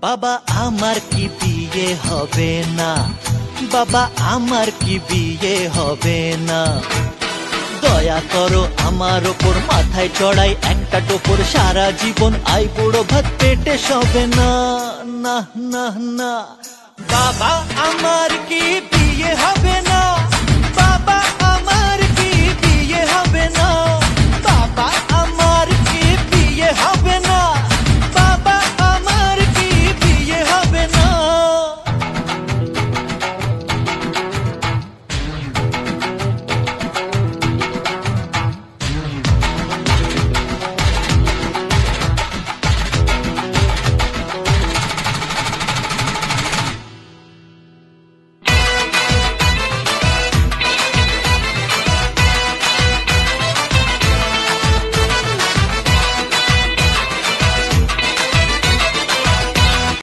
বাবা আমার কি বিয়ে হবে না, বাবা আমার কি বিয়ে হবে না। দয়া করো আমার ওপর, মাথায় চড়াই একটা টোপর, সারা জীবন আই বুড়ো ভাত পেটে সবে না। না না না, বাবা আমার কি বিয়ে হবে না।